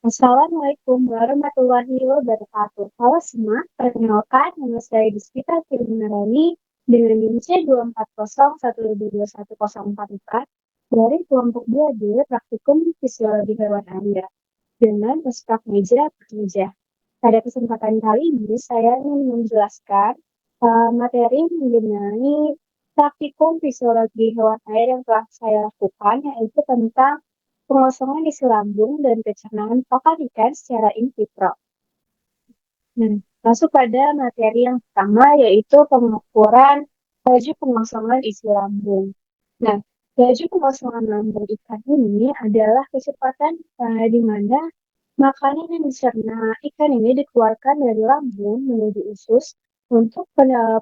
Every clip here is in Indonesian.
Assalamualaikum warahmatullahi wabarakatuh. Halo semua, perkenalkan nama saya Dispita Firmanarani dengan NIM C240122104 dari kelompok 2D Praktikum Fisiologi Hewan Anda dengan peserta meja pekerja. Pada kesempatan kali ini saya ingin menjelaskan materi mengenai praktikum fisiologi hewan air yang telah saya lakukan, yaitu tentang pengosongan isi lambung dan pencernaan pakan ikan secara in vitro. Nah, masuk pada materi yang pertama, yaitu pengukuran laju pengosongan isi lambung. Nah, laju pengosongan lambung ikan ini adalah kecepatan di mana makanan yang dicerna ikan ini dikeluarkan dari lambung menuju usus untuk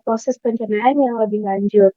proses pencernaan yang lebih lanjut.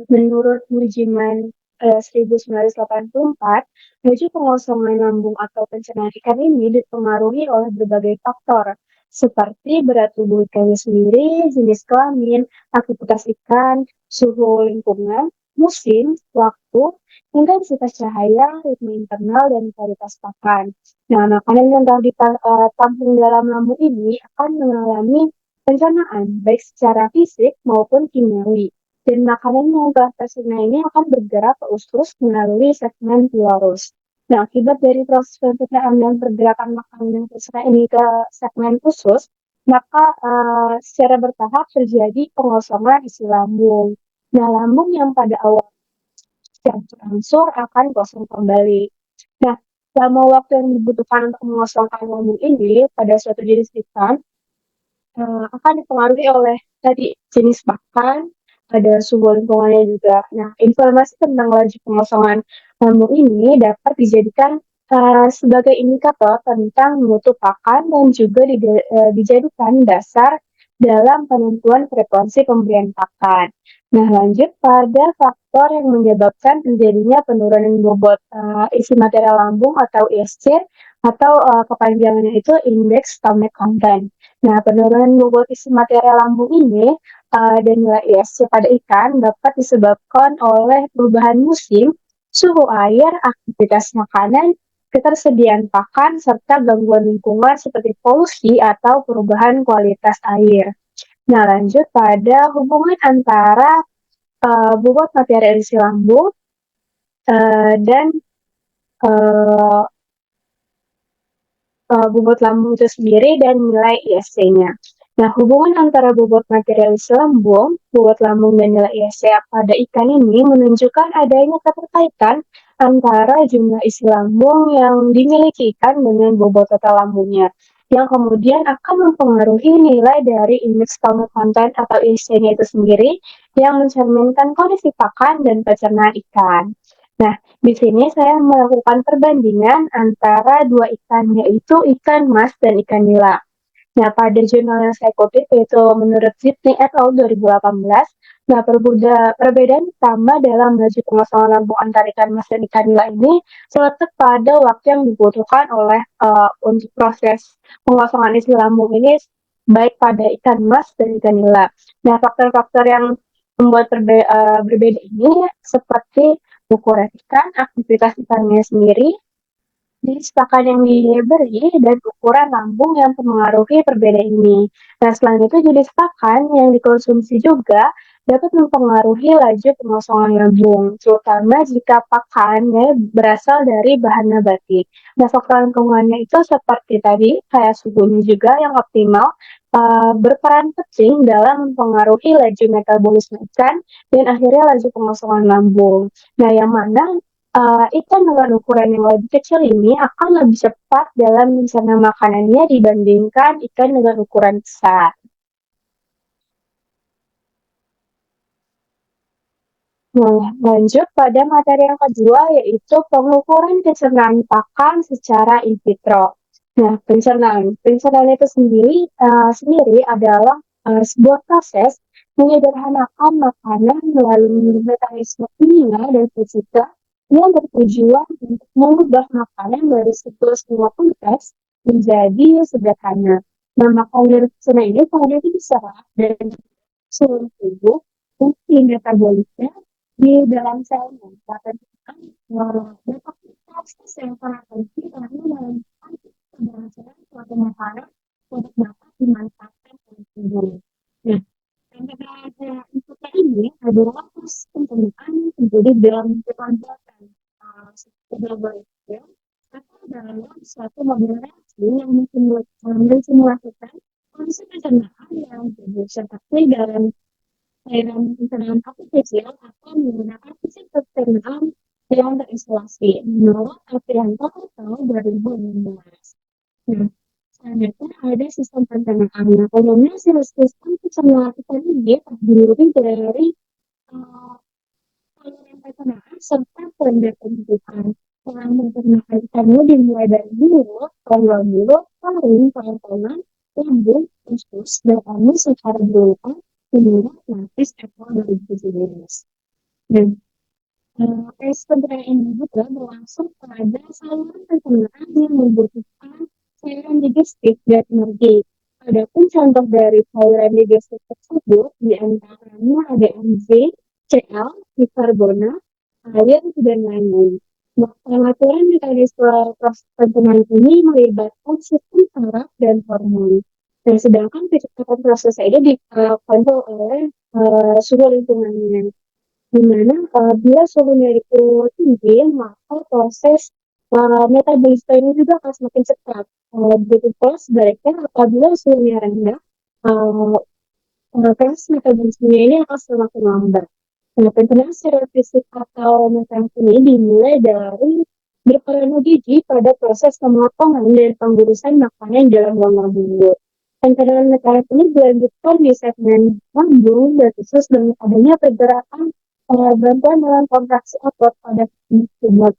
Menurut Mujiman 1984, laju pengosongan lambung atau pencernaan ikan ini dipengaruhi oleh berbagai faktor, seperti berat tubuh ikannya sendiri, jenis kelamin, aktivitas ikan, suhu lingkungan, musim, waktu, intensitas cahaya, ritme internal, dan kualitas pakan. Nah, makanan yang telah ditampung dalam lambung ini akan mengalami pencernaan, baik secara fisik maupun kimiawi. Dan makanan yang telah tersedia ini akan bergerak ke usus melalui segmen pilorus. Nah, akibat dari proses pencernaan dan pergerakan makanan yang tersedia ini ke segmen usus, maka secara bertahap terjadi pengosongan isi lambung. Nah, lambung yang pada awal yang berangsur akan kosong kembali. Nah, selama waktu yang dibutuhkan untuk mengosongkan lambung ini pada suatu jenis ikan akan dipengaruhi oleh tadi jenis pakan, ada suhu lingkungannya juga. Nah, informasi tentang laju pengosongan lambung ini dapat dijadikan sebagai indikator tentang mutu pakan dan juga dijadikan dasar dalam penentuan frekuensi pemberian pakan. Nah, lanjut pada faktor yang menyebabkan terjadinya penurunan bobot isi material lambung atau ISC atau kepanjangannya itu Index Stomach Content. Nah, penurunan bobot isi material lambung ini dan nilai ISC pada ikan dapat disebabkan oleh perubahan musim, suhu air, aktivitas makanan, ketersediaan pakan, serta gangguan lingkungan seperti polusi atau perubahan kualitas air. Nah, lanjut pada hubungan antara bobot material isi lambung dan uh, bobot lambung itu sendiri dan nilai ISC-nya. Nah, hubungan antara bobot material isi lambung, bobot lambung, dan nilai ISC pada ikan ini menunjukkan adanya keterkaitan antara jumlah isi lambung yang dimiliki ikan dengan bobot total lambungnya, yang kemudian akan mempengaruhi nilai dari indeks stomach content atau ISC-nya itu sendiri, yang mencerminkan kondisi pakan dan pencernaan ikan. Nah, di sini saya melakukan perbandingan antara dua ikan, yaitu ikan mas dan ikan nila. Nah, pada jurnal yang saya kutip, yaitu menurut Sydney et al. 2018, nah perbedaan utama dalam laju pengosongan lambung antara ikan mas dan ikan nila ini terletak pada waktu yang dibutuhkan oleh untuk proses pengosongan isi lambung ini, baik pada ikan mas dan ikan nila. Nah, faktor-faktor yang membuat berbeda ini seperti ukuran ikan, aktivitas ikannya sendiri, jenis pakan yang diberi, dan ukuran lambung yang mempengaruhi perbedaan ini. Nah, selain itu jenis pakan yang dikonsumsi juga dapat mempengaruhi laju pengosongan lambung, terutama jika pakannya berasal dari bahan nabati. Nah, faktor lingkungannya itu seperti tadi, kayak suhunya juga yang optimal, berperan penting dalam mempengaruhi laju metabolisme ikan dan akhirnya laju pengosongan lambung. Nah, yang mana ikan dengan ukuran yang lebih kecil ini akan lebih cepat dalam mencerna makanannya dibandingkan ikan dengan ukuran besar. Nah, lanjut pada materi yang kedua, yaitu pengukuran pencernaan pakan secara in vitro. Nah, pencernaan itu sendiri adalah sebuah proses menyederhanakan makanan melalui mekanisme kimia dan fisika yang bertujuan untuk mengubah makanan dari siklus kompleks menjadi sederhana. Nah, makanan dari pencernaan ini kemudian diserap dan seluruh tubuh fungsi metabolisme di dalam selnya. Dapat dapat proses yang sangat penting karena dalam sementara untuk dapat dimanfaatkan oleh tubuh. Nah, pada inputnya ini adalah proses pencernaan terjadi dalam kelembapan seperti algoritma atau dalam suatu mobil reaksi yang mensimulasikan kondisi pencernaan yang terjadi seperti dalam cairan pencernaan artifisial atau menggunakan sistem pencernaan yang terisolasi menurut Aprianto tahun 2016. Nah, selanjutnya ada sistem pencernaan. Nah, umumnya sistem pencernaan ini terdiri dari saluran pencernaan serta kelenjar pencernaan. Saluran pencernaan kami dimulai dari mulut, rongga taring, kerongkongan, lambung, usus, dan anus secara berurutan menurut lapis ekor 2017. Dan tes pencernaan ini juga berlangsung pada saluran pencernaan yang membutuhkan cairan digestif dan energi. Adapun contoh dari cairan digestif tersebut diantaranya ada enzim, Cl, bikarbonat, air, dan lain-lain. Nah, pengaturan mekanisme proses pencernaan ini melibatkan sistem saraf dan hormon. Dan sedangkan kecepatan proses ini dikontrol oleh suhu lingkungannya. Di mana bila suhunya itu tinggi, maka proses metabolisme ini juga akan semakin cepat. Begitu pula sebaliknya apabila suhunya rendah, proses metabolisme ini akan semakin lambat. Nah, pencernaan secara fisik atau mekanis ini dimulai dari berperan gigi pada proses pemotongan dan penggurusan makanan dalam rongga mulut. Pencernaan mekanis ini dilanjutkan di segmen lambung dan usus dengan adanya pergerakan bantuan dalam kontraksi otot pada tubuh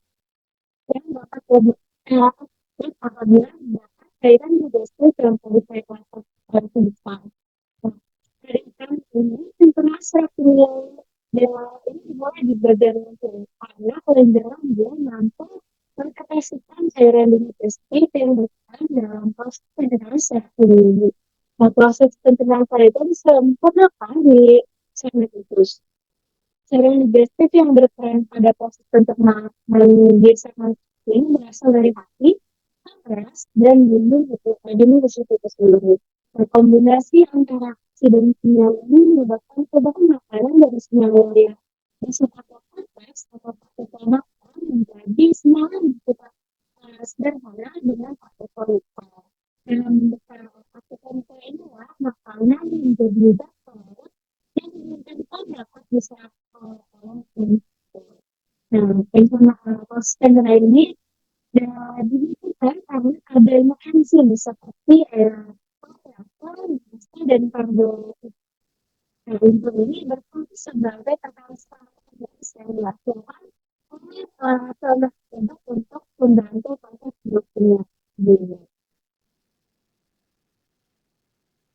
yang dapat lebih efektif apabila dapat cairan digestif yang terlibat pada depan. Dari ikan ini, pencernaan serat dan ini dimulai di bagian lambung karena kelenjar lambung mampu mengkapasitaskan cairan digestif yang berperan dalam proses pencernaan serat ini. Nah, proses pencernaan serat itu disempurnakan di segmen usus. Cairan digestif yang berperan pada proses pencernaan di segmen ini berasal dari hati, pankreas, dan dinding usus itu sendiri. Kombinasi antara aksi dan sinyal ini menyebabkan perubahan makanan dari sinyal yang bersifat kompleks atau partikel makan menjadi sinyal yang bersifat sederhana dengan partikel lupa. Dalam partikel lupa inilah makanan menjadi zat yang dimungkinkan dapat diserap oleh tubuh. Nah, pencernaan pencernaan ini dibutuhkan karena adanya enzim seperti protease, dan karbohidrat. Nah, enzim ini berfungsi sebagai katalis yang dilakukan oleh sel tersebut untuk membantu proses produksinya.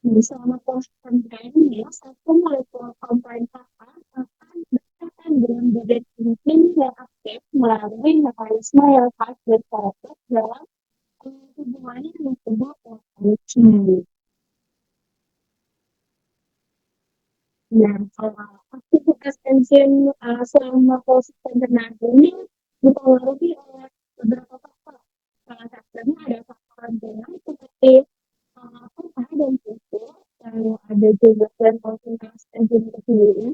Selama proses pencernaan ini, satu molekul komponen pakan akan berkaitan dengan badan intim yang aktif melalui mekanisme yang khas dan karakter dalam hubungannya dengan sebuah organisme. Nah, aktivitas enzim selama proses pencernaan ini dipengaruhi oleh beberapa faktor. Salah satunya ada faktor lingkungan seperti pH dan suhu, lalu ada juga dan konsentrasi enzim itu sendiri,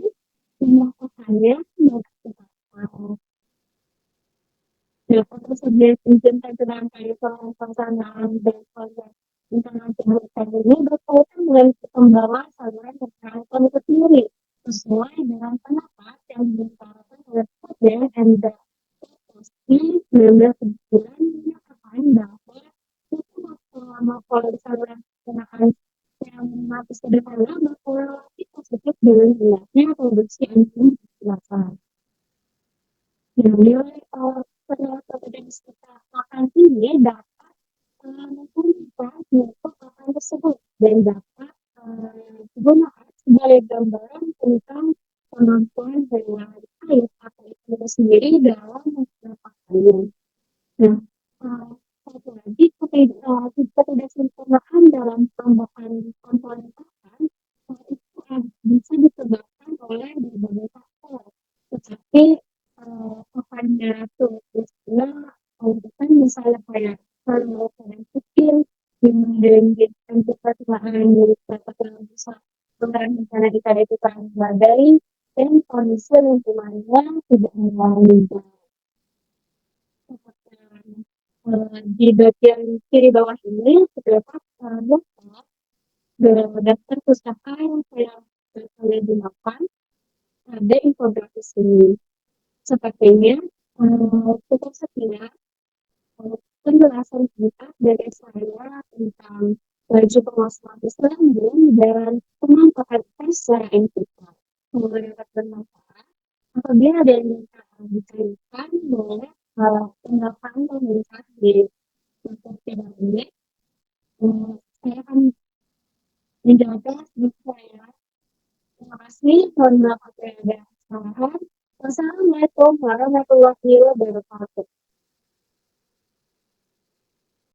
jumlah pakannya, dan aktivitas. Nah, ketersediaan enzim pencernaan kayak pencernaan dan pencernaan tubuh ini berkaitan dengan perkembangan saluran pencernaan itu sendiri, sesuai dengan pendapat yang diutarakan oleh Fadel Enda di 19 menyatakan bahwa itu selama pola saluran pencernaan yang masih sederhana berkorelasi positif dengan hendaknya produksi enzim kejelasan. Nah, nilai protein sekitar makan ini dapat mempermudah untuk makan tersebut dan dapat digunakan sebagai gambaran tentang kemampuan hewan air atau itu sendiri dalam memakannya. Nah, satu lagi ketidaksempurnaan dalam tambahan komponen pakan itu bisa disebabkan oleh berbagai faktor, tetapi pakannya tuh misalnya misalnya kayak makanan kecil, dan kita kemarin dapat dalam bisa rencana kita itu terhadap badai dan kondisi lingkungannya tidak memungkinkan. Di bagian kiri bawah ini terdapat daftar pustaka yang saya gunakan. Ada infografis ini. Sepertinya cukup sekian penjelasan singkat dari saya tentang laju penguasa Islam dan pemanfaatan tes secara etika. Semoga dapat bermanfaat. Apabila ada yang bisa diceritakan, boleh tanggapan pemerintah di tidak ini. Saya akan menjawabnya sedikit saya. Terima kasih. Mohon maaf apabila ada kesalahan. Wassalamualaikum warahmatullahi wabarakatuh.